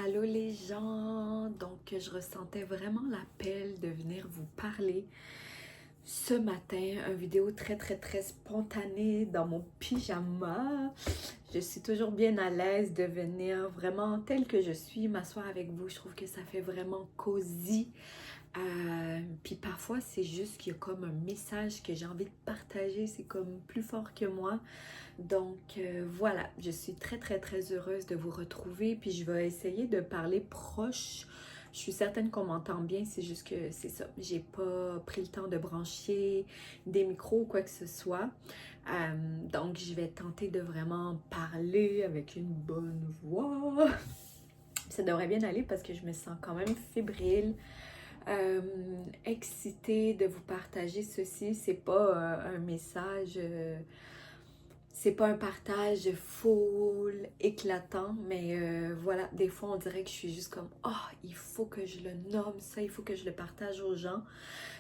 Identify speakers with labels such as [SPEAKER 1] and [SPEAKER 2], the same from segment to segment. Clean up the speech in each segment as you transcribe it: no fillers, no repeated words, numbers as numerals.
[SPEAKER 1] Allô les gens, donc je ressentais vraiment l'appel de venir vous parler ce matin, une vidéo très spontanée dans mon pyjama. Je suis toujours bien à l'aise de venir vraiment telle que je suis, m'asseoir avec vous. Je trouve que ça fait vraiment cosy. Puis parfois c'est juste qu'il y a comme un message que j'ai envie de partager, c'est comme plus fort que moi. Donc voilà, je suis très heureuse de vous retrouver. Puis je vais essayer de parler proche. Je suis certaine qu'on m'entend bien, c'est juste que c'est ça. J'ai pas pris le temps de brancher des micros ou quoi que ce soit. Donc je vais tenter de vraiment parler avec une bonne voix. Ça devrait bien aller parce que je me sens quand même fébrile. Excitée de vous partager ceci. C'est pas un message... c'est pas un partage full éclatant, mais voilà, des fois on dirait que je suis juste comme « Oh, il faut que je le nomme ça, il faut que je le partage aux gens. »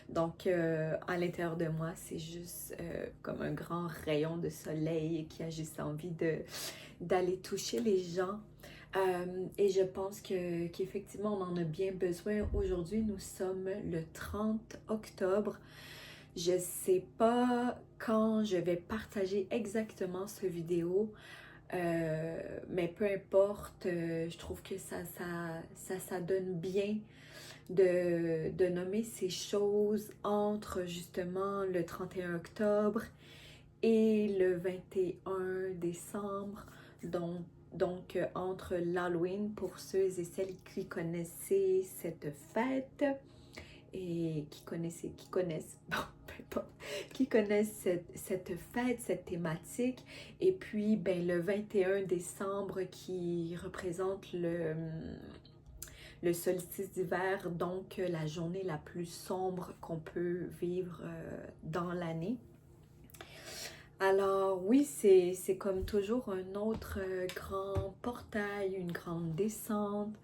[SPEAKER 1] Donc à l'intérieur de moi, c'est juste comme un grand rayon de soleil qui a juste envie d'aller toucher les gens. Et je pense qu'effectivement, on en a bien besoin. Aujourd'hui, nous sommes le 30 octobre. Je sais pas quand je vais partager exactement ce vidéo, mais peu importe, je trouve que ça donne bien de nommer ces choses entre justement le 31 octobre et le 21 décembre. Donc entre l'Halloween, pour ceux et celles qui connaissaient cette fête, et qui connaissent, bon, peu importe, qui connaissent cette fête, cette thématique. Et puis, ben, le 21 décembre qui représente le solstice d'hiver, donc la journée la plus sombre qu'on peut vivre dans l'année. Alors oui, c'est comme toujours un autre grand portail, une grande descente.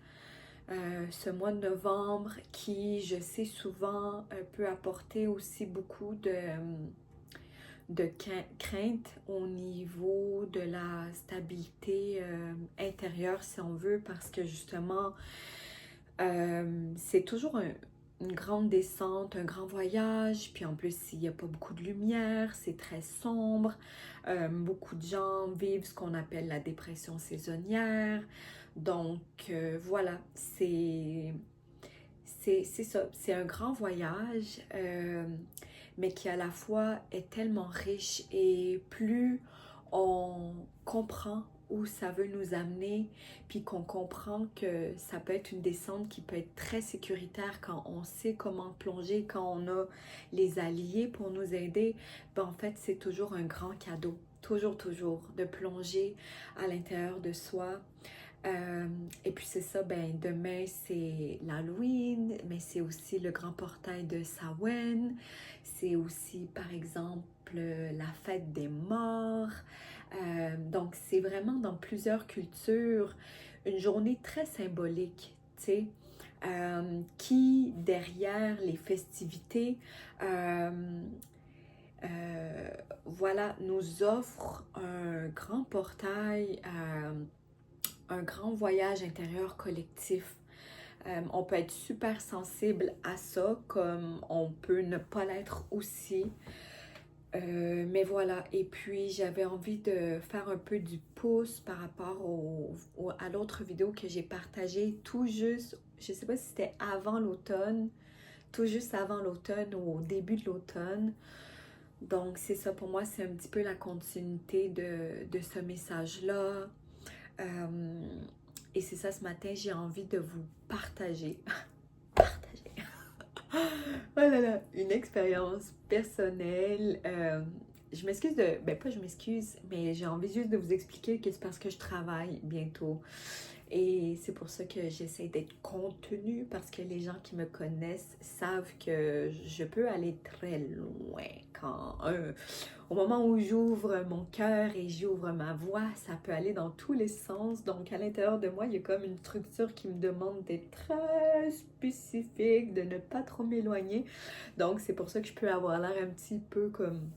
[SPEAKER 1] Ce mois de novembre qui, je sais souvent, peut apporter aussi beaucoup de crainte au niveau de la stabilité intérieure, si on veut, parce que justement, c'est toujours une grande descente, un grand voyage, puis en plus, il n'y a pas beaucoup de lumière, c'est très sombre. Beaucoup de gens vivent ce qu'on appelle la dépression saisonnière. Donc, voilà, c'est ça. C'est un grand voyage, mais qui à la fois est tellement riche et plus on comprend où ça veut nous amener, puis qu'on comprend que ça peut être une descente qui peut être très sécuritaire quand on sait comment plonger, quand on a les alliés pour nous aider, ben en fait c'est toujours un grand cadeau, toujours, de plonger à l'intérieur de soi. Et puis c'est ça, ben demain c'est l'Halloween, mais c'est aussi le grand portail de Samhain, c'est aussi par exemple la fête des morts. Donc c'est vraiment dans plusieurs cultures une journée très symbolique, tu sais, qui derrière les festivités, euh, voilà, nous offre un grand portail, un grand voyage intérieur collectif. On peut être super sensible à ça, comme on peut ne pas l'être aussi. Mais voilà, et puis j'avais envie de faire un peu du pouce par rapport à l'autre vidéo que j'ai partagée tout juste, je sais pas si c'était avant l'automne, tout juste avant l'automne ou au début de l'automne. Donc c'est ça, pour moi c'est un petit peu la continuité de ce message-là. Euh, et c'est ça, ce matin, j'ai envie de vous partager, partager, oh là là, une expérience personnelle. Je m'excuse ben pas je m'excuse, mais j'ai envie juste de vous expliquer que c'est parce que je travaille bientôt. Et c'est pour ça que j'essaie d'être contenue, parce que les gens qui me connaissent savent que je peux aller très loin au moment où j'ouvre mon cœur et j'ouvre ma voix, ça peut aller dans tous les sens. Donc à l'intérieur de moi, il y a comme une structure qui me demande d'être très spécifique, de ne pas trop m'éloigner. Donc c'est pour ça que je peux avoir l'air un petit peu comme...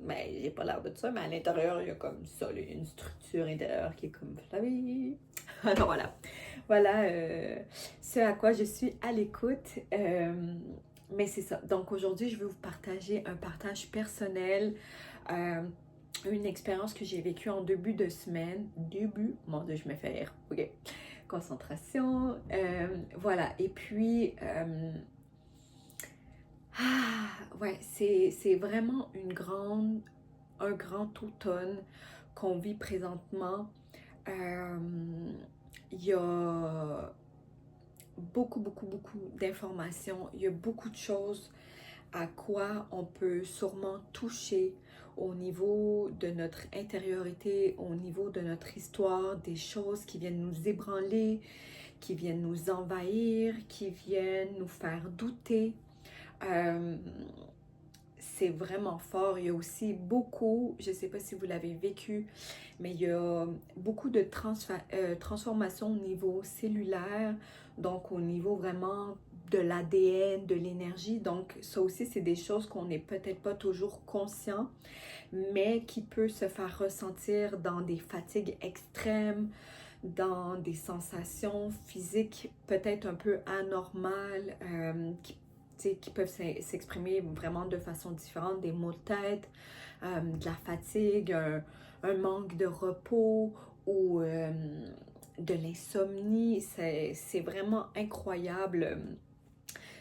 [SPEAKER 1] Ben, j'ai pas l'air de ça, mais à l'intérieur, il y a comme ça, là, une structure intérieure qui est comme flavie. Alors voilà. voilà ce à quoi je suis à l'écoute. Mais c'est ça. Donc aujourd'hui, je vais vous partager un partage personnel, euh, une expérience que j'ai vécue en début de semaine. Mon Dieu, je me fais rire. Ok. Concentration. Voilà. Et puis, ouais, c'est vraiment un grand automne qu'on vit présentement. Euh, il y a beaucoup d'informations. Il y a beaucoup de choses à quoi on peut sûrement toucher au niveau de notre intériorité, au niveau de notre histoire, des choses qui viennent nous ébranler, qui viennent nous envahir, qui viennent nous faire douter. Euh, c'est vraiment fort. Il y a aussi beaucoup, je ne sais pas si vous l'avez vécu, mais il y a beaucoup de transformations au niveau cellulaire, donc au niveau vraiment de l'ADN, de l'énergie. Donc ça aussi, c'est des choses qu'on n'est peut-être pas toujours conscient, mais qui peut se faire ressentir dans des fatigues extrêmes, dans des sensations physiques peut-être un peu anormales, qui peuvent s'exprimer vraiment de façon différente, des maux de tête, de la fatigue, un manque de repos ou de l'insomnie. C'est vraiment incroyable.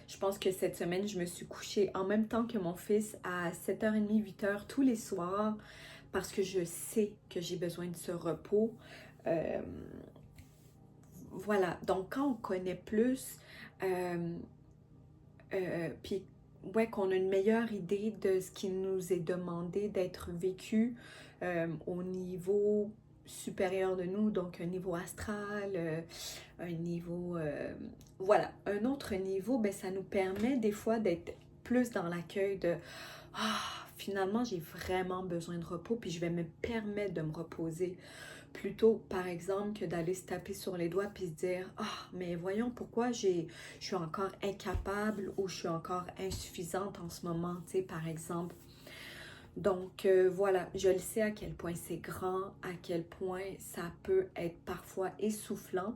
[SPEAKER 1] Je pense que cette semaine, je me suis couchée en même temps que mon fils à 7h30, 8h tous les soirs parce que je sais que j'ai besoin de ce repos. Euh, voilà, donc quand on connaît plus, euh, puis ouais, qu'on a une meilleure idée de ce qui nous est demandé d'être vécu au niveau supérieur de nous, donc un niveau astral, un niveau, voilà, un autre niveau, ben, ça nous permet des fois d'être plus dans l'accueil de ah, finalement j'ai vraiment besoin de repos, puis je vais me permettre de me reposer plutôt par exemple que d'aller se taper sur les doigts puis se dire ah mais voyons pourquoi je suis encore incapable ou je suis encore insuffisante en ce moment, tu sais, par exemple. Donc voilà, je le sais à quel point c'est grand, à quel point ça peut être parfois essoufflant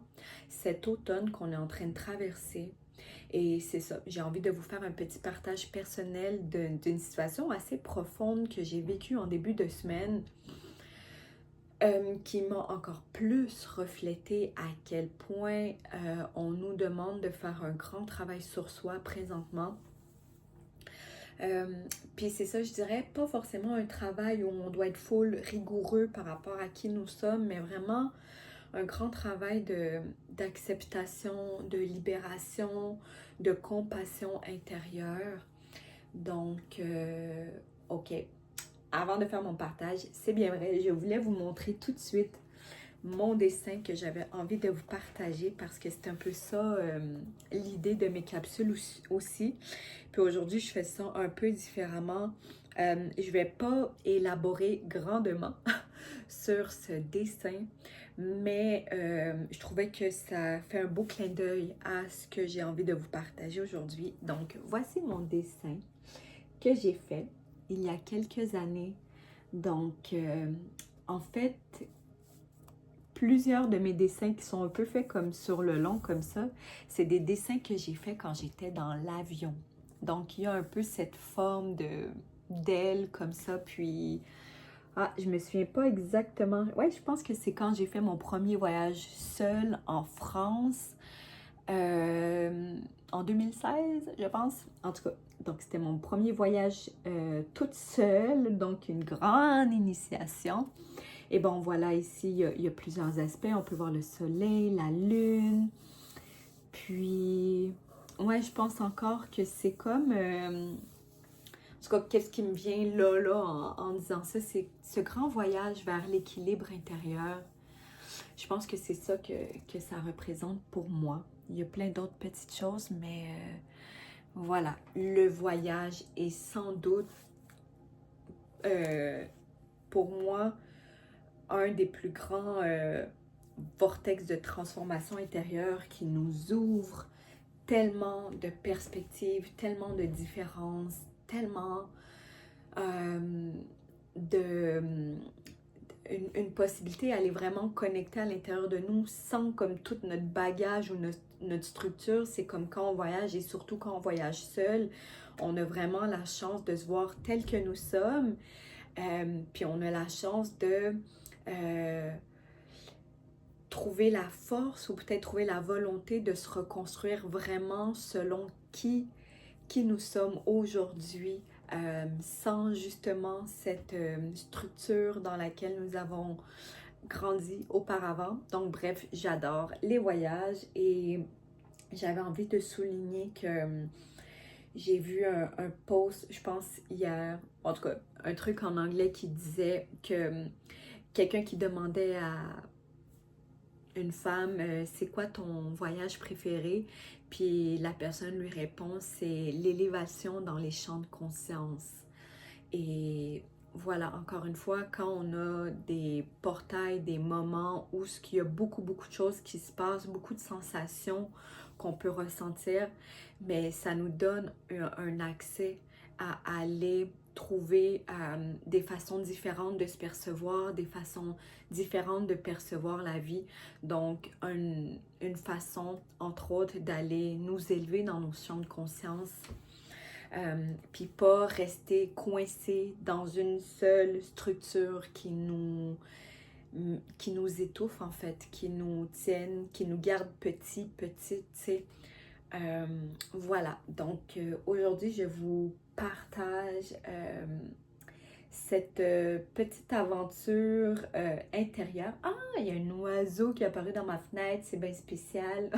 [SPEAKER 1] cet automne qu'on est en train de traverser. Et c'est ça, j'ai envie de vous faire un petit partage personnel d'une situation assez profonde que j'ai vécue en début de semaine, qui m'a encore plus reflété à quel point on nous demande de faire un grand travail sur soi présentement. Euh, Puis c'est ça, je dirais, pas forcément un travail où on doit être full rigoureux par rapport à qui nous sommes, mais vraiment un grand travail d'acceptation, de libération, de compassion intérieure. Donc, ok, avant de faire mon partage, c'est bien vrai, je voulais vous montrer tout de suite mon dessin que j'avais envie de vous partager parce que c'est un peu ça l'idée de mes capsules aussi. Puis aujourd'hui, je fais ça un peu différemment. Je vais pas élaborer grandement sur ce dessin, mais je trouvais que ça fait un beau clin d'œil à ce que j'ai envie de vous partager aujourd'hui. Donc, voici mon dessin que j'ai fait il y a quelques années. Donc, en fait, plusieurs de mes dessins qui sont un peu faits comme sur le long, comme ça, c'est des dessins que j'ai faits quand j'étais dans l'avion. Donc, il y a un peu cette forme d'aile comme ça, puis... Ah, je me souviens pas exactement. Ouais, je pense que c'est quand j'ai fait mon premier voyage seul en France, en 2016, je pense. En tout cas, donc c'était mon premier voyage toute seule, donc une grande initiation. Et bon, voilà, ici, il y a plusieurs aspects. On peut voir le soleil, la lune. Puis, ouais, je pense encore que c'est comme... en tout cas, qu'est-ce qui me vient là, en disant ça, c'est ce grand voyage vers l'équilibre intérieur. Je pense que c'est ça que ça représente pour moi. Il y a plein d'autres petites choses, mais voilà, le voyage est sans doute, pour moi, un des plus grands vortex de transformation intérieure qui nous ouvre tellement de perspectives, tellement de différences, tellement euh, de, une possibilité à aller vraiment connecter à l'intérieur de nous sans comme tout notre bagage ou notre structure. C'est comme quand on voyage et surtout quand on voyage seul, on a vraiment la chance de se voir tel que nous sommes. Puis on a la chance de trouver la force ou peut-être trouver la volonté de se reconstruire vraiment selon qui nous sommes aujourd'hui, sans justement cette structure dans laquelle nous avons grandi auparavant. Donc bref, j'adore les voyages et j'avais envie de souligner que j'ai vu un post, je pense hier, en tout cas un truc en anglais qui disait que quelqu'un qui demandait à une femme, c'est quoi ton voyage préféré? Puis la personne lui répond, c'est l'élévation dans les champs de conscience. Et voilà, encore une fois, quand on a des portails, des moments où il y a beaucoup de choses qui se passent, beaucoup de sensations qu'on peut ressentir, mais ça nous donne un accès à aller trouver des façons différentes de se percevoir, des façons différentes de percevoir la vie. Donc, une façon, entre autres, d'aller nous élever dans nos champs de conscience. Puis pas rester coincé dans une seule structure qui nous étouffe en fait, qui nous tienne, qui nous garde petits, tu sais. Voilà, donc aujourd'hui je vous partage cette petite aventure intérieure. Ah, il y a un oiseau qui est apparu dans ma fenêtre, c'est bien spécial.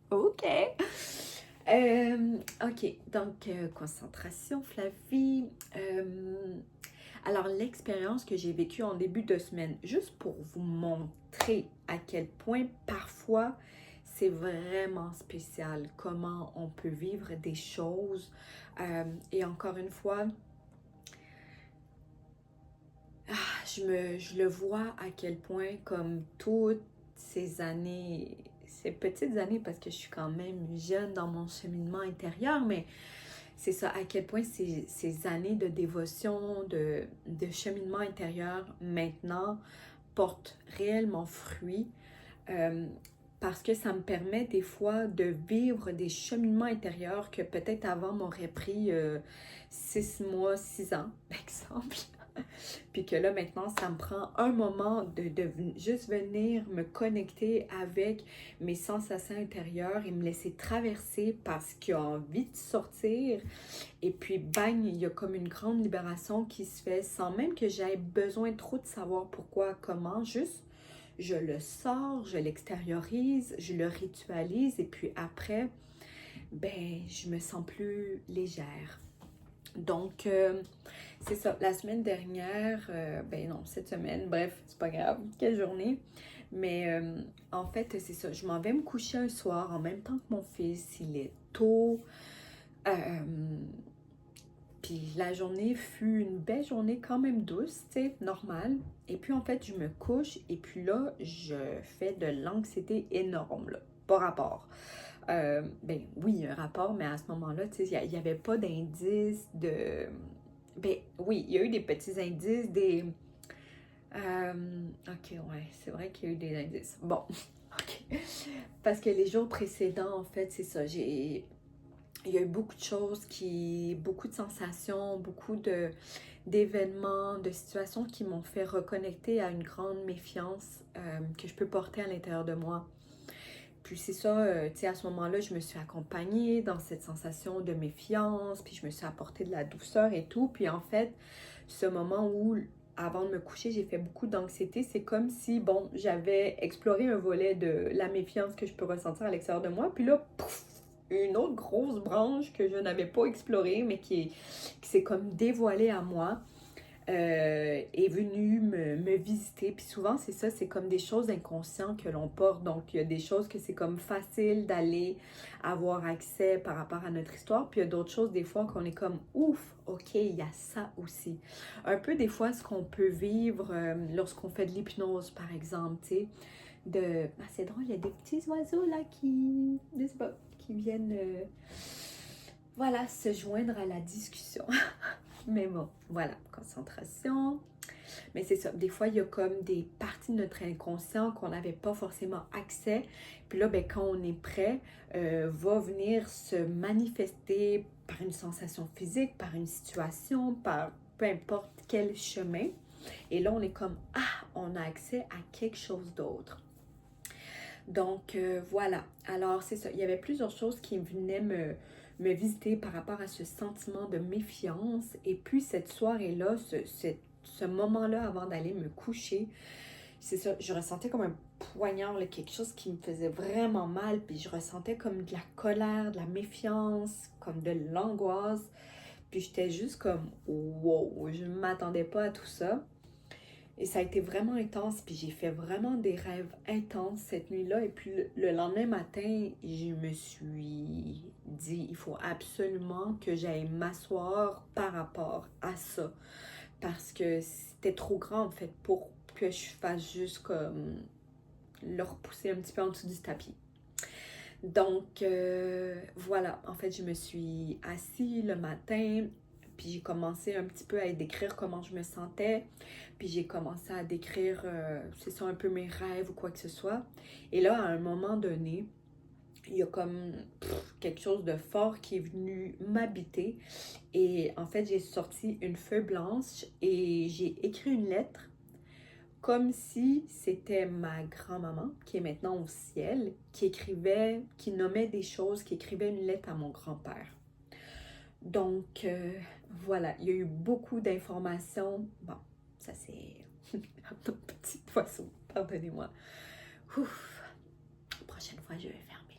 [SPEAKER 1] Ok. Ok, donc concentration, Flavie. Alors, l'expérience que j'ai vécue en début de semaine, juste pour vous montrer à quel point parfois c'est vraiment spécial comment on peut vivre des choses. Et encore une fois, je le vois à quel point comme toutes ces années, ces petites années, parce que je suis quand même jeune dans mon cheminement intérieur, mais c'est ça, à quel point ces années de dévotion, de cheminement intérieur maintenant portent réellement fruit. Parce que ça me permet des fois de vivre des cheminements intérieurs que peut-être avant m'aurait pris 6 mois, 6 ans, par exemple. Puis que là, maintenant, ça me prend un moment de juste venir me connecter avec mes sensations intérieures et me laisser traverser parce qu'il a envie de sortir. Et puis, bang, il y a comme une grande libération qui se fait sans même que j'aie besoin trop de savoir pourquoi, comment, juste je le sors, je l'extériorise, je le ritualise et puis après, ben, je me sens plus légère. Donc, c'est ça, la semaine dernière, ben non, cette semaine, bref, c'est pas grave, quelle journée. Mais en fait, c'est ça, je m'en vais me coucher un soir en même temps que mon fils, il est tôt. Puis la journée fut une belle journée quand même douce, tu sais, normale. Et puis en fait, je me couche et puis là, je fais de l'anxiété énorme, là, pas rapport. Ben oui, il y a un rapport, mais à ce moment-là, tu sais, il n'y avait pas d'indice de... Ben oui, il y a eu des petits indices, des... ok, ouais, c'est vrai qu'il y a eu des indices. Bon, ok. Parce que les jours précédents, en fait, c'est ça, il y a eu beaucoup de choses beaucoup de sensations, d'événements, de situations qui m'ont fait reconnecter à une grande méfiance que je peux porter à l'intérieur de moi. Puis c'est ça, tu sais, à ce moment-là, je me suis accompagnée dans cette sensation de méfiance, puis je me suis apporté de la douceur et tout. Puis en fait, ce moment où, avant de me coucher, j'ai fait beaucoup d'anxiété, c'est comme si, bon, j'avais exploré un volet de la méfiance que je peux ressentir à l'extérieur de moi. Puis là, pouf, une autre grosse branche que je n'avais pas explorée, mais qui s'est comme dévoilée à moi. Est venu me visiter. Puis souvent, c'est ça, c'est comme des choses inconscientes que l'on porte. Donc, il y a des choses que c'est comme facile d'aller avoir accès par rapport à notre histoire. Puis il y a d'autres choses, des fois, qu'on est comme ouf, ok, il y a ça aussi. Un peu des fois, ce qu'on peut vivre lorsqu'on fait de l'hypnose, par exemple, tu sais. Ah, c'est drôle, il y a des petits oiseaux là je sais pas, qui viennent voilà, se joindre à la discussion. Mais bon, voilà, concentration. Mais c'est ça, des fois, il y a comme des parties de notre inconscient qu'on n'avait pas forcément accès. Puis là, ben, quand on est prêt, va venir se manifester par une sensation physique, par une situation, par peu importe quel chemin. Et là, on est comme, ah, on a accès à quelque chose d'autre. Donc, voilà. Alors, c'est ça. Il y avait plusieurs choses qui venaient me visiter par rapport à ce sentiment de méfiance. Et puis, cette soirée-là, ce moment-là avant d'aller me coucher, c'est ça, je ressentais comme un poignard, là, quelque chose qui me faisait vraiment mal. Puis, je ressentais comme de la colère, de la méfiance, comme de l'angoisse. Puis, j'étais juste comme, wow, je ne m'attendais pas à tout ça. Et ça a été vraiment intense, puis j'ai fait vraiment des rêves intenses cette nuit-là. Et puis le lendemain matin, je me suis dit, il faut absolument que j'aille m'asseoir par rapport à ça. Parce que c'était trop grand, en fait, pour que je fasse juste comme le repousser un petit peu en dessous du tapis. Donc, voilà, en fait, je me suis assise le matin, puis j'ai commencé un petit peu à décrire comment je me sentais, puis j'ai commencé à décrire, c'est ça, un peu mes rêves ou quoi que ce soit. Et là, à un moment donné, il y a comme quelque chose de fort qui est venu m'habiter. Et en fait, j'ai sorti une feuille blanche et j'ai écrit une lettre comme si c'était ma grand-maman, qui est maintenant au ciel, qui écrivait, qui nommait des choses, qui écrivait une lettre à mon grand-père. Donc, voilà, il y a eu beaucoup d'informations. Bon, ça c'est un petit oiseau, pardonnez-moi. Ouf, prochaine fois, je vais fermer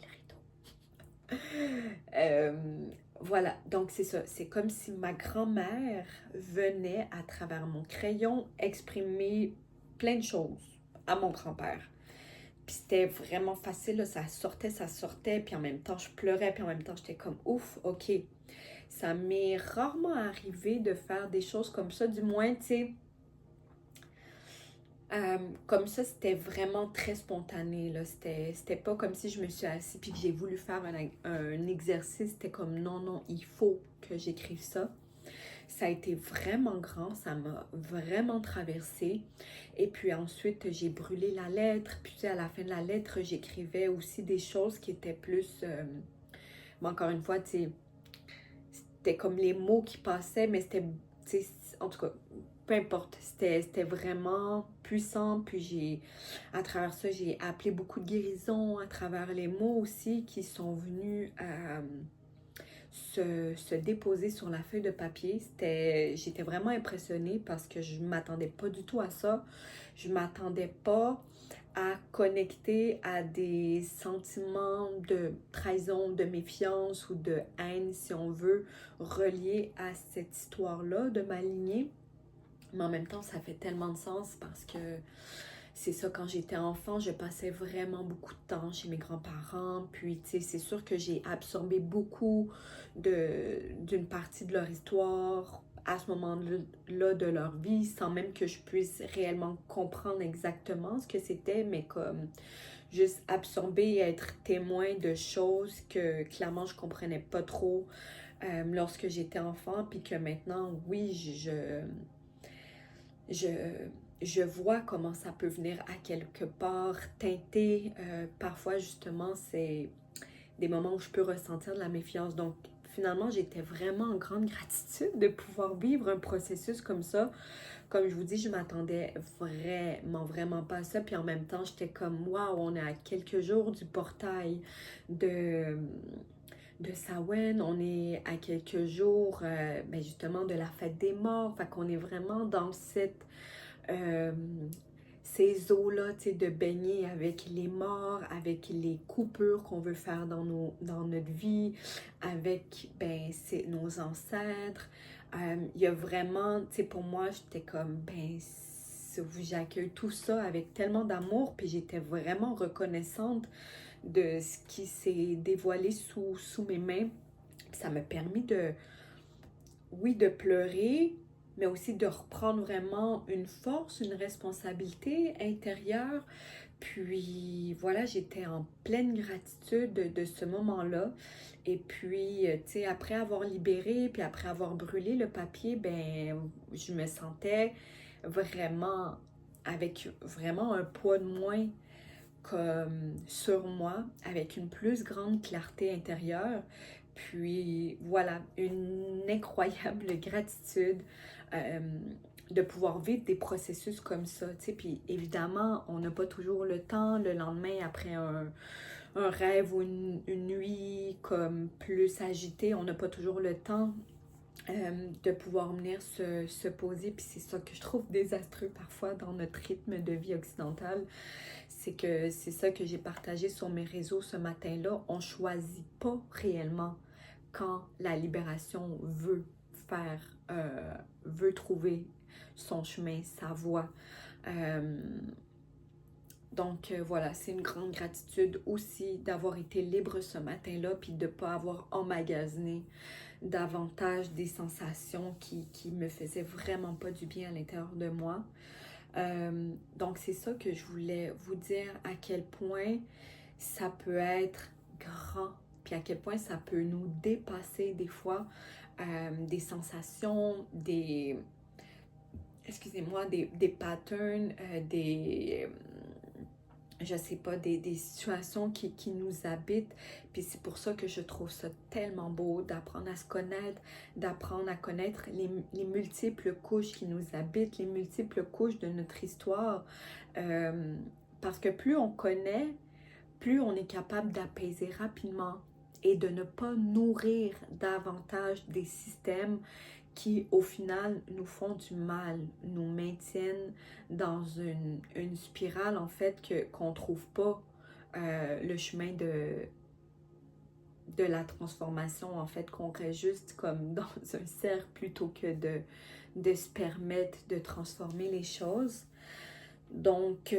[SPEAKER 1] le rideau. Voilà, donc c'est ça, c'est comme si ma grand-mère venait à travers mon crayon exprimer plein de choses à mon grand-père. Puis c'était vraiment facile, là, ça sortait, puis en même temps je pleurais, puis en même temps j'étais comme ouf, ok. Ça m'est rarement arrivé de faire des choses comme ça, du moins, tu sais, comme ça, c'était vraiment très spontané, là. C'était pas comme si je me suis assise puis que j'ai voulu faire un exercice. C'était comme non, non, il faut que j'écrive ça. Ça a été vraiment grand, ça m'a vraiment traversée. Et puis ensuite, j'ai brûlé la lettre. Puis tu sais, à la fin de la lettre, j'écrivais aussi des choses qui étaient plus... mais encore une fois, tu sais, c'était comme les mots qui passaient, mais c'était... tu sais, en tout cas, peu importe. C'était vraiment puissant. Puis à travers ça, j'ai appelé beaucoup de guérisons à travers les mots aussi qui sont venus... se déposer sur la feuille de papier. J'étais vraiment impressionnée parce que je ne m'attendais pas du tout à ça. Je ne m'attendais pas à connecter à des sentiments de trahison, de méfiance ou de haine, si on veut, reliés à cette histoire-là de ma lignée. Mais en même temps, ça fait tellement de sens parce que c'est ça, quand j'étais enfant, je passais vraiment beaucoup de temps chez mes grands-parents. Puis, tu sais, c'est sûr que j'ai absorbé beaucoup d'une partie de leur histoire à ce moment-là de leur vie, sans même que je puisse réellement comprendre exactement ce que c'était, mais comme juste absorber et être témoin de choses que clairement je comprenais pas trop lorsque j'étais enfant, puis que maintenant, oui, je, je vois comment ça peut venir à quelque part teinter. Parfois, justement, c'est des moments où je peux ressentir de la méfiance. Donc, finalement, j'étais vraiment en grande gratitude de pouvoir vivre un processus comme ça. Comme je vous dis, je m'attendais vraiment pas à ça. Puis en même temps, j'étais comme, waouh, on est à quelques jours du portail de Samhain, on est à quelques jours ben justement de la fête des morts, fait qu'on est vraiment dans ces eaux-là, tu sais, de baigner avec les morts, avec les coupures qu'on veut faire dans notre vie, avec ben, nos ancêtres. Il y a vraiment, tu sais, pour moi, j'étais comme, ben, j'accueille tout ça avec tellement d'amour, puis j'étais vraiment reconnaissante de ce qui s'est dévoilé sous mes mains. Ça m'a permis oui, de pleurer, mais aussi de reprendre vraiment une force, une responsabilité intérieure. Puis voilà, j'étais en pleine gratitude de ce moment-là. Et puis, tu sais, après avoir libéré, puis après avoir brûlé le papier, ben, je me sentais vraiment, avec vraiment un poids de moins comme sur moi, avec une plus grande clarté intérieure. Puis voilà, une incroyable gratitude euh, de pouvoir vivre des processus comme ça, tu sais. Puis évidemment, on n'a pas toujours le temps le lendemain après un rêve ou une nuit comme plus agitée, on n'a pas toujours le temps de pouvoir venir se poser. Puis c'est ça que je trouve désastreux parfois dans notre rythme de vie occidental. C'est que c'est ça que j'ai partagé sur mes réseaux ce matin-là. On choisit pas réellement quand la libération veut faire, veut trouver son chemin, sa voie. Euh, voilà, c'est une grande gratitude aussi d'avoir été libre ce matin-là, puis de ne pas avoir emmagasiné davantage des sensations qui me faisaient vraiment pas du bien à l'intérieur de moi. Donc c'est ça que je voulais vous dire, à quel point ça peut être grand, puis à quel point ça peut nous dépasser des fois, des sensations, excusez-moi, des patterns, je sais pas, des situations qui nous habitent. Puis c'est pour ça que je trouve ça tellement beau d'apprendre à se connaître, d'apprendre à connaître les multiples couches qui nous habitent, les multiples couches de notre histoire. Parce que plus on connaît, plus on est capable d'apaiser rapidement et de ne pas nourrir davantage des systèmes qui, au final, nous font du mal, nous maintiennent dans une spirale, en fait, qu'on ne trouve pas le chemin de la transformation, en fait, qu'on reste juste comme dans un cercle plutôt que de se permettre de transformer les choses. Donc,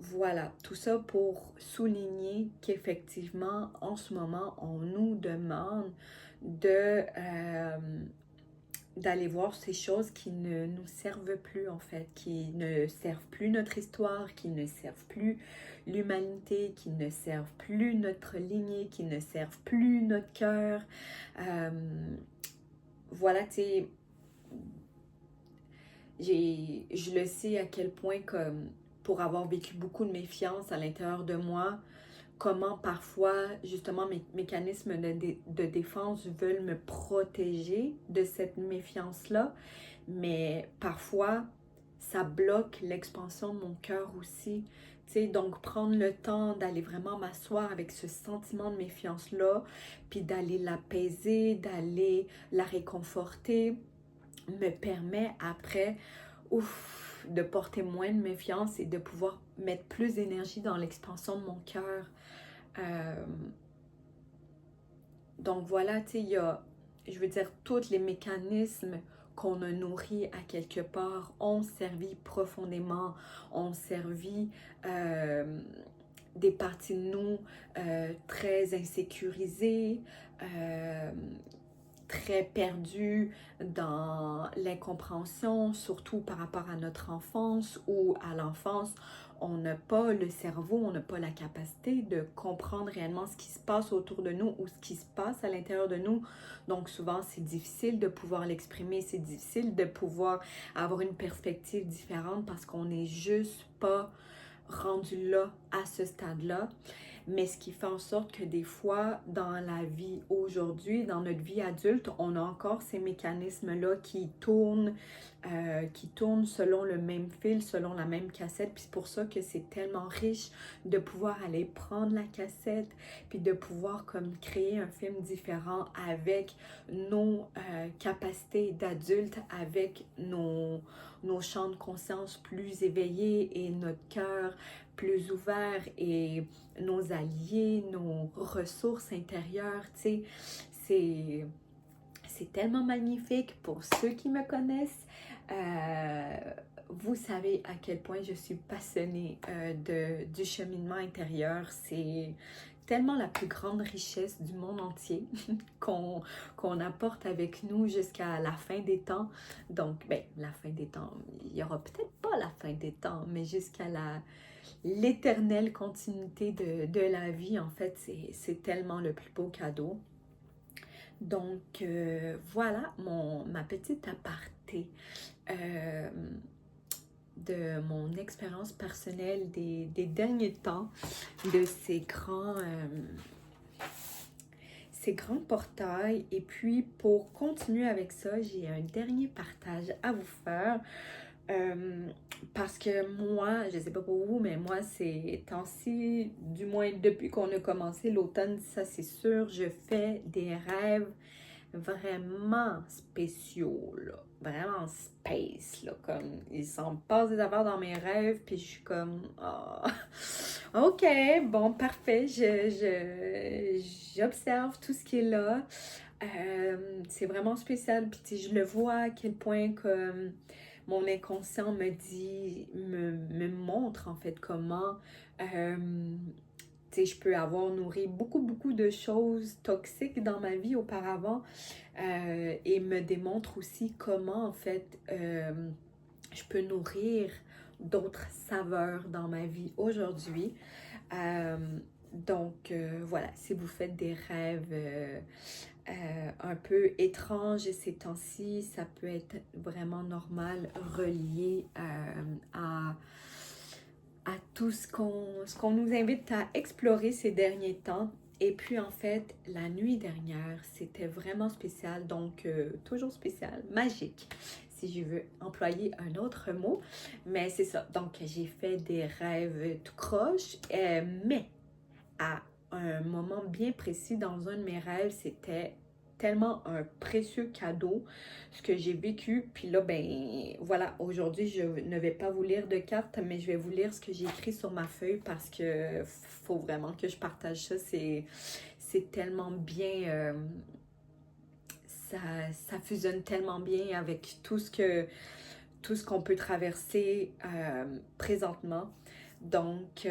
[SPEAKER 1] voilà, tout ça pour souligner qu'effectivement, en ce moment, on nous demande d'aller voir ces choses qui ne nous servent plus, en fait, qui ne servent plus notre histoire, qui ne servent plus l'humanité, qui ne servent plus notre lignée, qui ne servent plus notre cœur. Voilà, tu sais, je le sais à quel point, comme pour avoir vécu beaucoup de méfiance à l'intérieur de moi, comment parfois, justement, mes mécanismes de défense veulent me protéger de cette méfiance-là, mais parfois, ça bloque l'expansion de mon cœur aussi. Tu sais, donc prendre le temps d'aller vraiment m'asseoir avec ce sentiment de méfiance-là, puis d'aller l'apaiser, d'aller la réconforter, me permet après, ouf, de porter moins de méfiance et de pouvoir mettre plus d'énergie dans l'expansion de mon cœur. Euh, donc voilà, tu sais, il y a, je veux dire, tous les mécanismes qu'on a nourris à quelque part ont servi profondément, ont servi des parties de nous très insécurisées, très perdu dans l'incompréhension, surtout par rapport à notre enfance ou à l'enfance. On n'a pas le cerveau, on n'a pas la capacité de comprendre réellement ce qui se passe autour de nous ou ce qui se passe à l'intérieur de nous. Donc souvent, c'est difficile de pouvoir l'exprimer, c'est difficile de pouvoir avoir une perspective différente parce qu'on n'est juste pas rendu là, à ce stade-là. Mais ce qui fait en sorte que des fois, dans la vie aujourd'hui, dans notre vie adulte, on a encore ces mécanismes-là qui tournent selon le même fil, selon la même cassette. Puis c'est pour ça que c'est tellement riche de pouvoir aller prendre la cassette, puis de pouvoir comme créer un film différent avec nos capacités d'adultes, avec nos champs de conscience plus éveillés et notre cœur plus ouvert et nos alliés, nos ressources intérieures, tu sais, c'est tellement magnifique pour ceux qui me connaissent. Vous savez à quel point je suis passionnée du cheminement intérieur. C'est tellement la plus grande richesse du monde entier qu'on apporte avec nous jusqu'à la fin des temps. Donc, ben, la fin des temps, il n'y aura peut-être pas la fin des temps, mais jusqu'à l'éternelle continuité de la vie, en fait, c'est tellement le plus beau cadeau. Donc, voilà ma petite aparté de mon expérience personnelle des derniers temps, de ces grands portails. Et puis, pour continuer avec ça, j'ai un dernier partage à vous faire. Parce que moi, je sais pas pour vous, mais moi, ces temps-ci, du moins depuis qu'on a commencé l'automne, ça c'est sûr, je fais des rêves vraiment spéciaux, là. Vraiment space, là. Comme, il s'en passe des affaires dans mes rêves, puis je suis comme, ah, ok, bon, parfait, j'observe tout ce qui est là. C'est vraiment spécial, puis tu sais, je le vois à quel point comme mon inconscient me montre en fait comment tu sais, je peux avoir nourri beaucoup de choses toxiques dans ma vie auparavant et me démontre aussi comment en fait je peux nourrir d'autres saveurs dans ma vie aujourd'hui. Euh, voilà, si vous faites des rêves un peu étranges ces temps-ci, ça peut être vraiment normal, relié à tout ce qu'on nous invite à explorer ces derniers temps. Et puis en fait, la nuit dernière, c'était vraiment spécial, donc toujours spécial, magique, si je veux employer un autre mot. Mais c'est ça, donc j'ai fait des rêves tout croche, mais à un moment bien précis dans un de mes rêves, c'était tellement un précieux cadeau ce que j'ai vécu. Puis là, ben voilà, aujourd'hui, je ne vais pas vous lire de cartes, mais je vais vous lire ce que j'ai écrit sur ma feuille parce que faut vraiment que je partage ça. C'est tellement bien, ça fusionne tellement bien avec tout ce qu'on peut traverser présentement. Donc,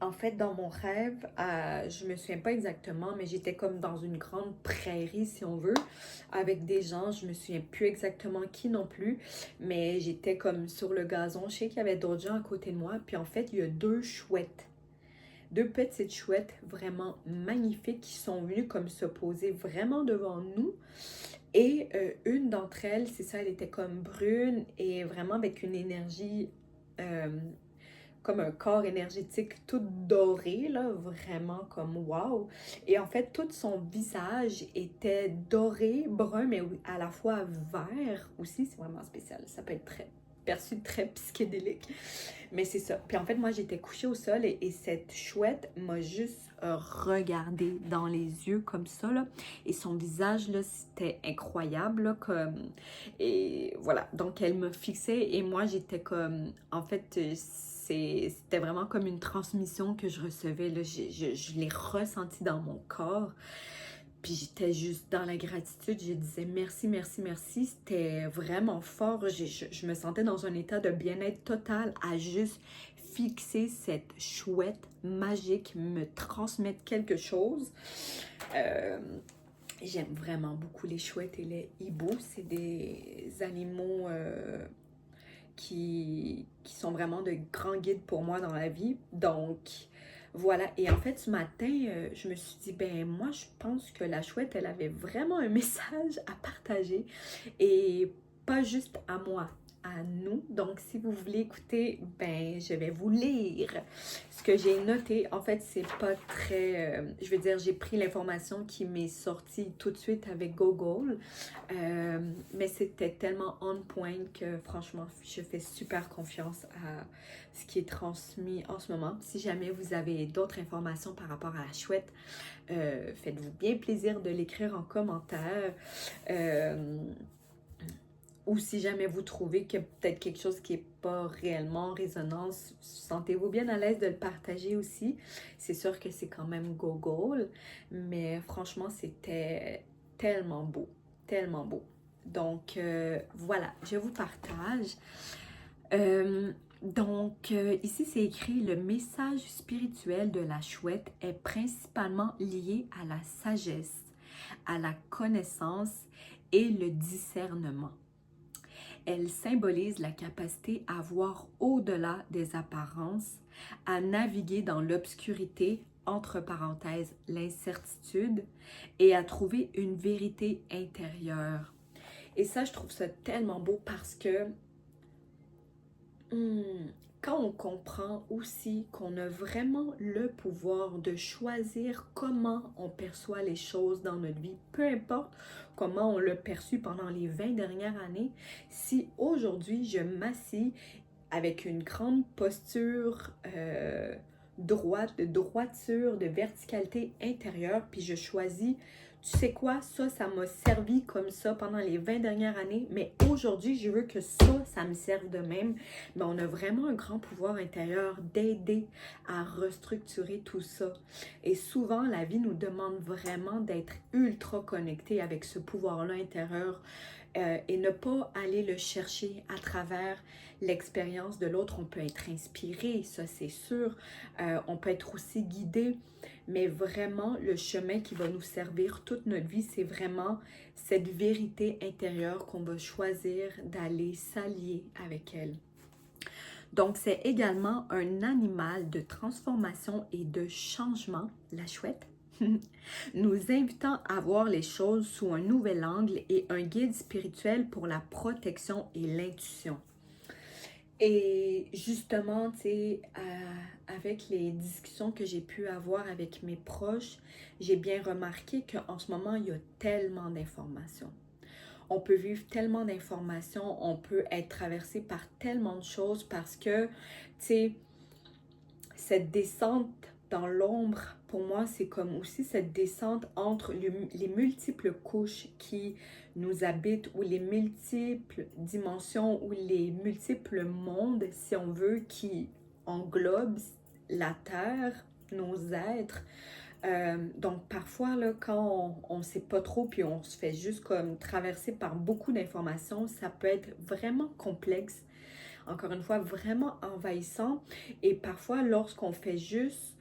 [SPEAKER 1] en fait, dans mon rêve, je me souviens pas exactement, mais j'étais comme dans une grande prairie, si on veut, avec des gens. Je me souviens plus exactement qui non plus, mais j'étais comme sur le gazon. Je sais qu'il y avait d'autres gens à côté de moi. Puis en fait, il y a deux chouettes, deux petites chouettes vraiment magnifiques qui sont venues comme se poser vraiment devant nous. Et une d'entre elles, c'est ça, elle était comme brune et vraiment avec une énergie... comme un corps énergétique tout doré, là, vraiment comme wow. Et en fait, tout son visage était doré, brun, mais à la fois vert aussi. C'est vraiment spécial. Ça peut être perçu très psychédélique. Mais c'est ça. Puis en fait, moi, j'étais couchée au sol et cette chouette m'a juste regardé dans les yeux comme ça, là. Et son visage, là, c'était incroyable, là, comme... Et voilà. Donc, elle me fixait et moi, j'étais comme... En fait, c'était vraiment comme une transmission que je recevais, là. Je l'ai ressenti dans mon corps. Puis j'étais juste dans la gratitude, je disais merci, merci, merci. C'était vraiment fort. Je me sentais dans un état de bien-être total à juste fixer cette chouette magique, me transmettre quelque chose. J'aime vraiment beaucoup les chouettes et les hiboux. C'est des animaux qui sont vraiment de grands guides pour moi dans la vie. Donc, voilà. Et en fait, ce matin, je me suis dit, ben moi, je pense que la chouette, elle avait vraiment un message à partager et pas juste à moi, à nous. Donc, si vous voulez écouter, ben je vais vous lire ce que j'ai noté. En fait, c'est pas très... je veux dire, j'ai pris l'information qui m'est sortie tout de suite avec Google. Mais c'était tellement on point que franchement, je fais super confiance à ce qui est transmis en ce moment. Si jamais vous avez d'autres informations par rapport à la chouette, faites-vous bien plaisir de l'écrire en commentaire. Ou si jamais vous trouvez que peut-être quelque chose qui n'est pas réellement en résonance, sentez-vous bien à l'aise de le partager aussi. C'est sûr que c'est quand même Google, mais franchement, c'était tellement beau, tellement beau. Donc, voilà, je vous partage. Ici, c'est écrit, le message spirituel de la chouette est principalement lié à la sagesse, à la connaissance et le discernement. Elle symbolise la capacité à voir au-delà des apparences, à naviguer dans l'obscurité, entre parenthèses, l'incertitude, et à trouver une vérité intérieure. Et ça, je trouve ça tellement beau parce que quand on comprend aussi qu'on a vraiment le pouvoir de choisir comment on perçoit les choses dans notre vie, peu importe comment on l'a perçu pendant les 20 dernières années, si aujourd'hui je m'assis avec une grande posture droite, de droiture, de verticalité intérieure, puis je choisis, tu sais quoi, ça m'a servi comme ça pendant les 20 dernières années, mais aujourd'hui, je veux que ça me serve de même. Mais on a vraiment un grand pouvoir intérieur d'aider à restructurer tout ça. Et souvent, la vie nous demande vraiment d'être ultra connectés avec ce pouvoir-là intérieur et ne pas aller le chercher à travers l'expérience de l'autre. On peut être inspiré, ça c'est sûr. On peut être aussi guidé, mais vraiment le chemin qui va nous servir toute notre vie, c'est vraiment cette vérité intérieure qu'on va choisir d'aller s'allier avec elle. Donc, c'est également un animal de transformation et de changement, la chouette, nous invitant à voir les choses sous un nouvel angle et un guide spirituel pour la protection et l'intuition. Et justement, tu sais, avec les discussions que j'ai pu avoir avec mes proches, j'ai bien remarqué qu'en ce moment, il y a tellement d'informations. On peut vivre tellement d'informations, on peut être traversé par tellement de choses parce que, tu sais, cette descente dans l'ombre, pour moi, c'est comme aussi cette descente entre les multiples couches qui nous habitent ou les multiples dimensions ou les multiples mondes, si on veut, qui englobent la Terre, nos êtres. Donc parfois, là, quand on ne sait pas trop, puis on se fait juste comme traverser par beaucoup d'informations, ça peut être vraiment complexe, encore une fois, vraiment envahissant. Et parfois, lorsqu'on fait juste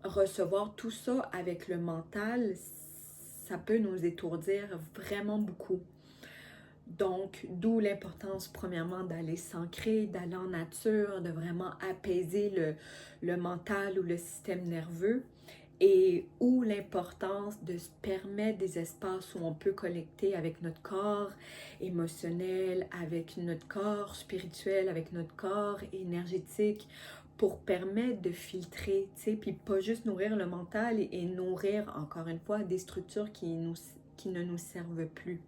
[SPEAKER 1] recevoir tout ça avec le mental, ça peut nous étourdir vraiment beaucoup. Donc, d'où l'importance, premièrement, d'aller s'ancrer, d'aller en nature, de vraiment apaiser le mental ou le système nerveux. Et où l'importance de se permettre des espaces où on peut connecter avec notre corps émotionnel, avec notre corps spirituel, avec notre corps énergétique, pour permettre de filtrer, tu sais, puis pas juste nourrir le mental et nourrir, encore une fois, des structures qui ne nous servent plus.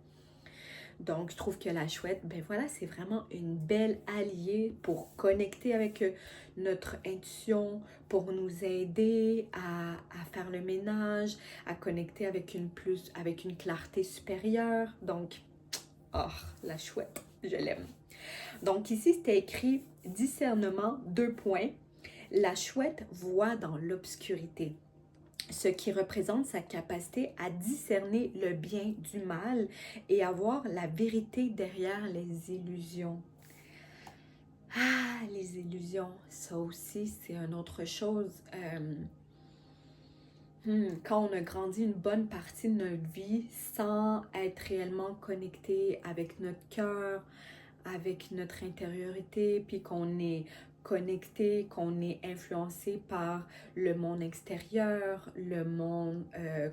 [SPEAKER 1] Donc, je trouve que la chouette, ben voilà, c'est vraiment une belle alliée pour connecter avec notre intuition, pour nous aider à faire le ménage, à connecter avec une clarté supérieure. Donc, oh, la chouette, je l'aime. Donc, ici, c'était écrit discernement, 2 points. La chouette voit dans l'obscurité, ce qui représente sa capacité à discerner le bien du mal et à voir la vérité derrière les illusions. Ah, les illusions, ça aussi, c'est une autre chose. Quand on a grandi une bonne partie de notre vie sans être réellement connecté avec notre cœur, avec notre intériorité, puis qu'on est connecté, qu'on est influencé par le monde extérieur, le monde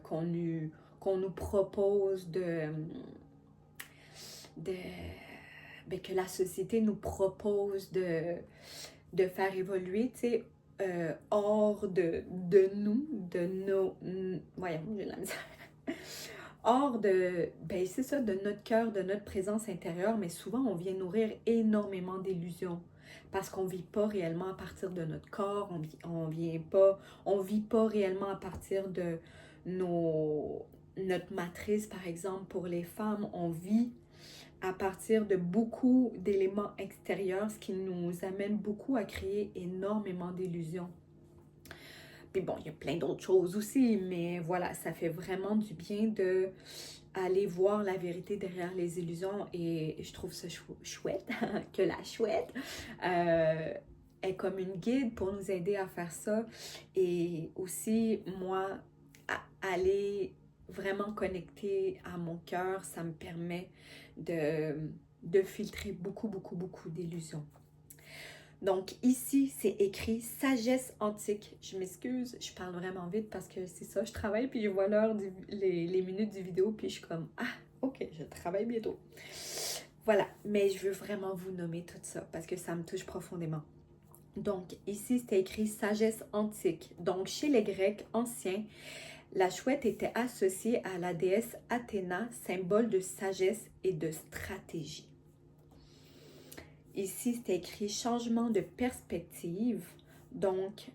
[SPEAKER 1] qu'on nous propose que la société nous propose de faire évoluer, tu sais, hors de nous, de nos... Voyons, j'ai la misère. Hors de, ben c'est ça, de notre cœur, de notre présence intérieure, mais souvent on vient nourrir énormément d'illusions parce qu'on vit pas réellement à partir de notre corps, on vit pas réellement à partir de notre matrice, par exemple, pour les femmes, on vit à partir de beaucoup d'éléments extérieurs, ce qui nous amène beaucoup à créer énormément d'illusions. Puis bon, il y a plein d'autres choses aussi, mais voilà, ça fait vraiment du bien de aller voir la vérité derrière les illusions et je trouve ça chouette que la chouette est comme une guide pour nous aider à faire ça et aussi, moi, aller vraiment connecter à mon cœur, ça me permet de filtrer beaucoup d'illusions. Donc ici, c'est écrit sagesse antique. Je m'excuse, je parle vraiment vite parce que c'est ça, je travaille puis je vois l'heure, les minutes du vidéo puis je suis comme, ah, Ok, je travaille bientôt. Voilà, mais je veux vraiment vous nommer tout ça parce que ça me touche profondément. Donc, ici, c'était écrit sagesse antique. Donc, chez les Grecs anciens, la chouette était associée à la déesse Athéna, symbole de sagesse et de stratégie. Ici, c'est écrit changement de perspective. Donc,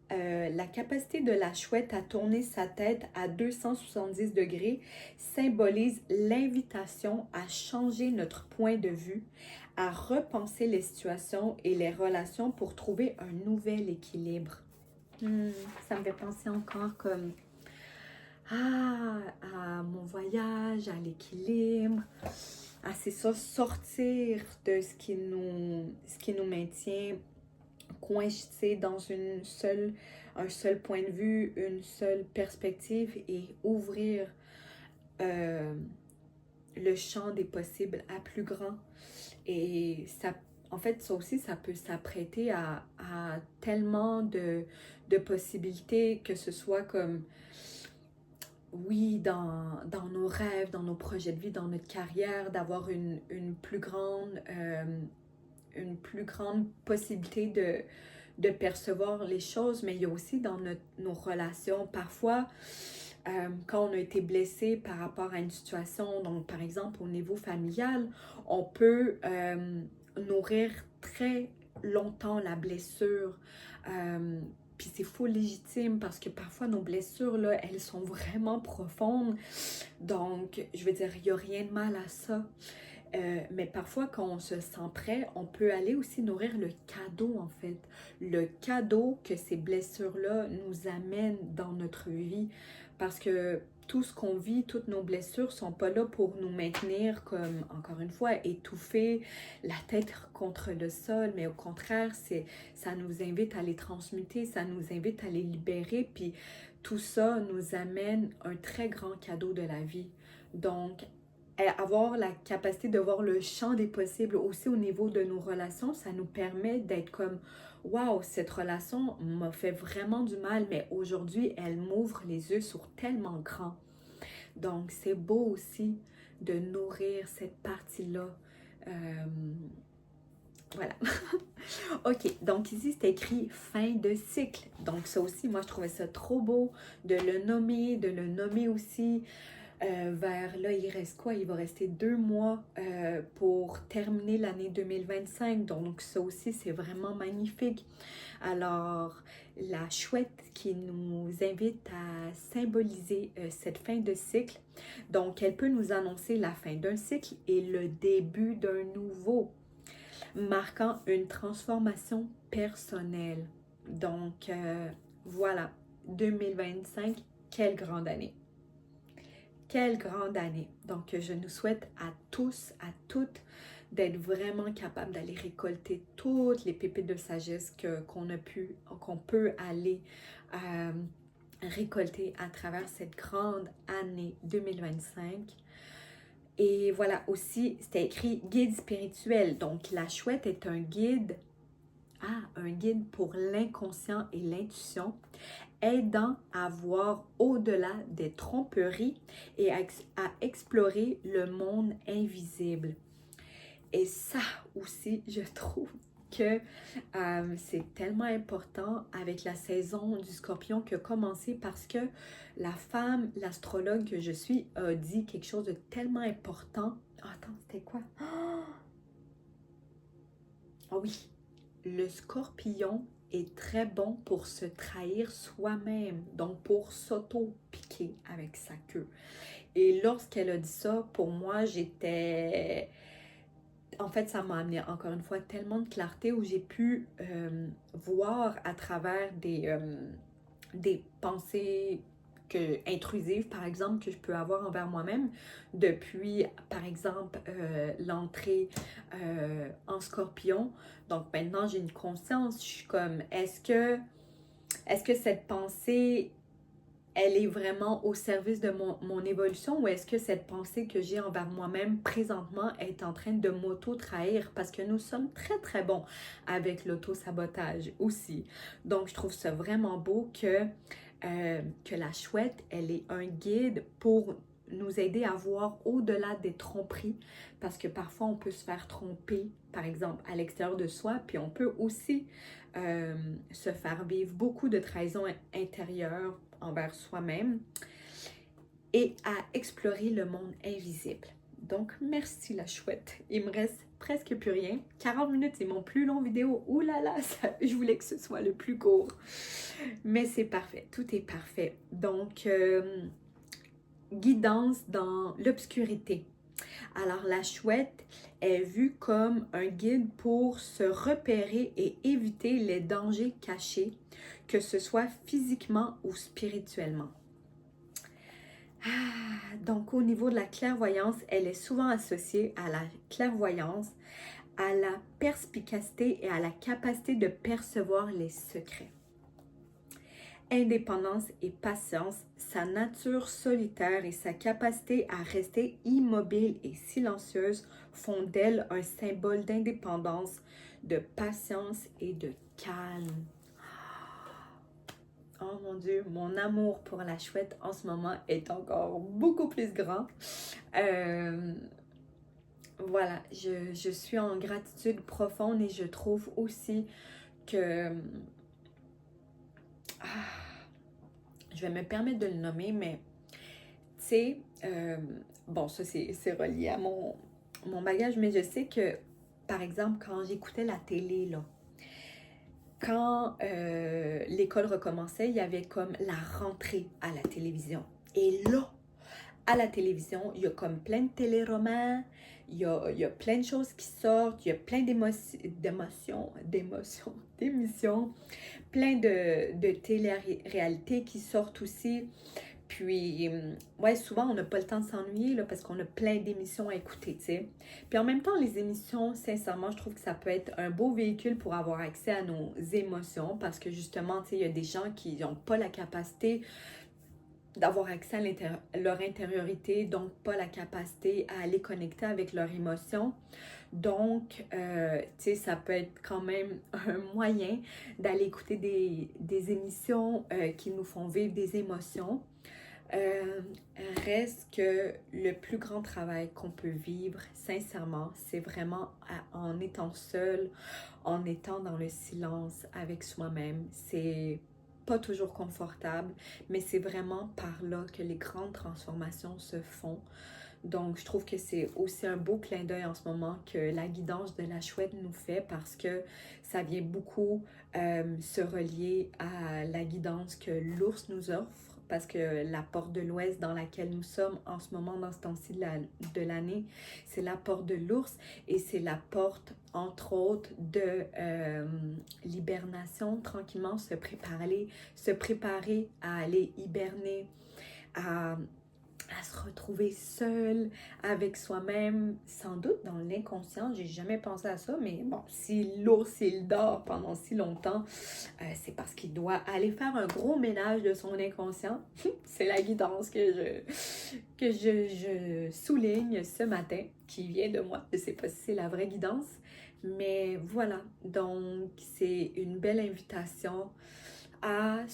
[SPEAKER 1] la capacité de la chouette à tourner sa tête à 270 degrés symbolise l'invitation à changer notre point de vue, à repenser les situations et les relations pour trouver un nouvel équilibre. Ça me fait penser encore comme à mon voyage, à l'équilibre, à c'est ça, sortir de ce qui nous maintient coincés dans un seul point de vue, une seule perspective et ouvrir euh, le champ des possibles à plus grand. Et ça, en fait, ça aussi, ça peut s'apprêter à tellement de possibilités, que ce soit comme oui, dans nos rêves, dans nos projets de vie, dans notre carrière, d'avoir une plus grande possibilité de percevoir les choses, mais il y a aussi dans nos relations, parfois, quand on a été blessé par rapport à une situation, donc par exemple au niveau familial, on peut nourrir très longtemps la blessure. Puis c'est faux légitime parce que parfois nos blessures, là, elles sont vraiment profondes. Donc, je veux dire, il n'y a rien de mal à ça. Mais parfois, quand on se sent prêt, on peut aller aussi nourrir le cadeau, en fait. Le cadeau que ces blessures-là nous amènent dans notre vie. Parce que tout ce qu'on vit, toutes nos blessures ne sont pas là pour nous maintenir comme, encore une fois, étouffés, la tête contre le sol. Mais au contraire, ça nous invite à les transmuter, ça nous invite à les libérer. Puis tout ça nous amène un très grand cadeau de la vie. Donc, avoir la capacité de voir le champ des possibles aussi au niveau de nos relations, ça nous permet d'être comme waouh, cette relation m'a fait vraiment du mal, mais aujourd'hui, elle m'ouvre les yeux sur tellement grand. Donc, c'est beau aussi de nourrir cette partie-là. Euh, voilà. OK, donc ici, c'est écrit fin de cycle. Donc, ça aussi, moi, je trouvais ça trop beau de de le nommer aussi. Vers là, il reste quoi? Il va rester 2 mois pour terminer l'année 2025. Donc, ça aussi, c'est vraiment magnifique. Alors, la chouette qui nous invite à symboliser cette fin de cycle. Donc, elle peut nous annoncer la fin d'un cycle et le début d'un nouveau, marquant une transformation personnelle. Donc, voilà, 2025, quelle grande année! Quelle grande année! Donc, je nous souhaite à tous, à toutes, d'être vraiment capables d'aller récolter toutes les pépites de sagesse qu'on peut aller euh, récolter à travers cette grande année 2025. Et voilà, aussi, c'était écrit guide spirituel. Donc, la chouette est un guide pour l'inconscient et l'intuition, aidant à voir au-delà des tromperies et à explorer le monde invisible. Et ça aussi, je trouve que c'est tellement important avec la saison du Scorpion qui a commencé parce que la femme, l'astrologue que je suis, a dit quelque chose de tellement important. Attends, c'était quoi? Ah oui, le Scorpion est très bon pour se trahir soi-même, donc pour s'auto-piquer avec sa queue. Et lorsqu'elle a dit ça, pour moi, j'étais... En fait, ça m'a amené encore une fois tellement de clarté où j'ai pu voir à travers des pensées intrusives, par exemple, que je peux avoir envers moi-même depuis, par exemple, l'entrée en Scorpion. Donc maintenant, j'ai une conscience, je suis comme, est-ce que cette pensée, elle est vraiment au service de mon évolution, ou est-ce que cette pensée que j'ai envers moi-même présentement est en train de m'auto-trahir? Parce que nous sommes très très bons avec l'auto-sabotage aussi. Donc je trouve ça vraiment beau que la chouette, elle est un guide pour nous aider à voir au-delà des tromperies, parce que parfois on peut se faire tromper, par exemple, à l'extérieur de soi, puis on peut aussi se faire vivre beaucoup de trahison intérieure envers soi-même et à explorer le monde invisible. Donc, merci la chouette. Il me reste presque plus rien. 40 minutes, c'est mon plus long vidéo. Ouh là là, je voulais que ce soit le plus court. Mais c'est parfait, tout est parfait. Donc, guidance dans l'obscurité. Alors, la chouette est vue comme un guide pour se repérer et éviter les dangers cachés, que ce soit physiquement ou spirituellement. Donc, au niveau de la clairvoyance, elle est souvent associée à la clairvoyance, à la perspicacité et à la capacité de percevoir les secrets. Indépendance et patience, sa nature solitaire et sa capacité à rester immobile et silencieuse font d'elle un symbole d'indépendance, de patience et de calme. Oh mon Dieu, mon amour pour la chouette en ce moment est encore beaucoup plus grand. Voilà, je suis en gratitude profonde et je trouve aussi que... je vais me permettre de le nommer, mais tu sais, bon, ça c'est relié à mon bagage, mais je sais que, par exemple, quand j'écoutais la télé, là, quand l'école recommençait, il y avait comme la rentrée à la télévision. Et là, à la télévision, il y a comme plein de téléromans, il y a plein de choses qui sortent, il y a plein d'émissions, plein de télé-réalités qui sortent aussi. Puis, ouais, souvent, on n'a pas le temps de s'ennuyer là, parce qu'on a plein d'émissions à écouter, tu sais. Puis en même temps, les émissions, sincèrement, je trouve que ça peut être un beau véhicule pour avoir accès à nos émotions parce que justement, tu sais, il y a des gens qui n'ont pas la capacité d'avoir accès à leur intériorité, donc pas la capacité à aller connecter avec leurs émotions. Donc, tu sais, ça peut être quand même un moyen d'aller écouter des émissions qui nous font vivre des émotions. Reste que le plus grand travail qu'on peut vivre, sincèrement, c'est vraiment en étant seul, en étant dans le silence avec soi-même. C'est pas toujours confortable, mais c'est vraiment par là que les grandes transformations se font. Donc, je trouve que c'est aussi un beau clin d'œil en ce moment que la guidance de la chouette nous fait parce que ça vient beaucoup se relier à la guidance que l'ours nous offre. Parce que la porte de l'Ouest dans laquelle nous sommes en ce moment, dans ce temps-ci de l'année, c'est la porte de l'ours et c'est la porte, entre autres, de l'hibernation, tranquillement se préparer à aller hiberner, à se retrouver seul avec soi-même, sans doute dans l'inconscient. J'ai jamais pensé à ça, mais bon, si l'ours il dort pendant si longtemps, c'est parce qu'il doit aller faire un gros ménage de son inconscient. C'est la guidance que je souligne ce matin, qui vient de moi. Je sais pas si c'est la vraie guidance, mais voilà. Donc, c'est une belle invitation à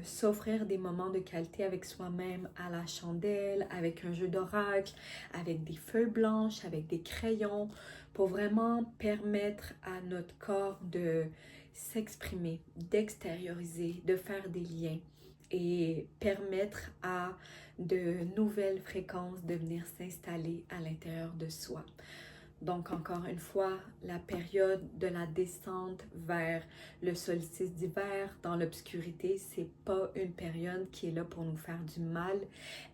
[SPEAKER 1] s'offrir des moments de qualité avec soi-même, à la chandelle, avec un jeu d'oracle, avec des feuilles blanches, avec des crayons, pour vraiment permettre à notre corps de s'exprimer, d'extérioriser, de faire des liens et permettre à de nouvelles fréquences de venir s'installer à l'intérieur de soi. Donc, encore une fois, la période de la descente vers le solstice d'hiver dans l'obscurité, c'est pas une période qui est là pour nous faire du mal.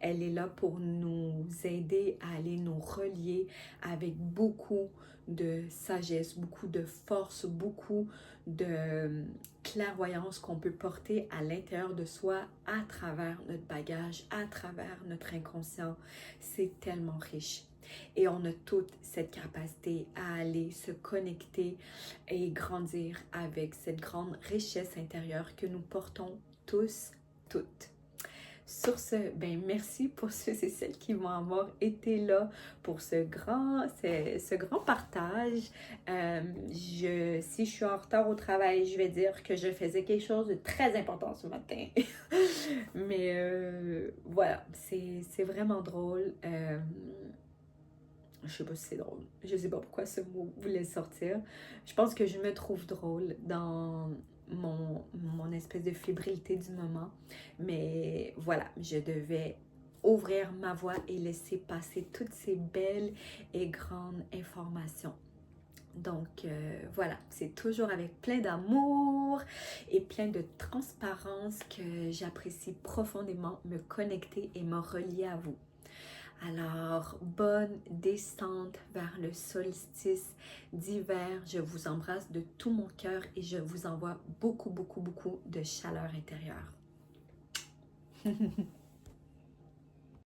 [SPEAKER 1] Elle est là pour nous aider à aller nous relier avec beaucoup de sagesse, beaucoup de force, beaucoup de clairvoyance qu'on peut porter à l'intérieur de soi à travers notre bagage, à travers notre inconscient. C'est tellement riche. Et on a toute cette capacité à aller se connecter et grandir avec cette grande richesse intérieure que nous portons tous, toutes. Sur ce, ben merci pour ceux et celles qui vont avoir été là pour ce grand partage. Si je suis en retard au travail, je vais dire que je faisais quelque chose de très important ce matin. Mais voilà, c'est vraiment drôle. Je sais pas si c'est drôle. Je sais pas pourquoi ce mot voulait sortir. Je pense que je me trouve drôle dans mon espèce de fébrilité du moment. Mais voilà, je devais ouvrir ma voix et laisser passer toutes ces belles et grandes informations. Donc voilà, c'est toujours avec plein d'amour et plein de transparence que j'apprécie profondément me connecter et me relier à vous. Alors, bonne descente vers le solstice d'hiver. Je vous embrasse de tout mon cœur et je vous envoie beaucoup, beaucoup, beaucoup de chaleur intérieure.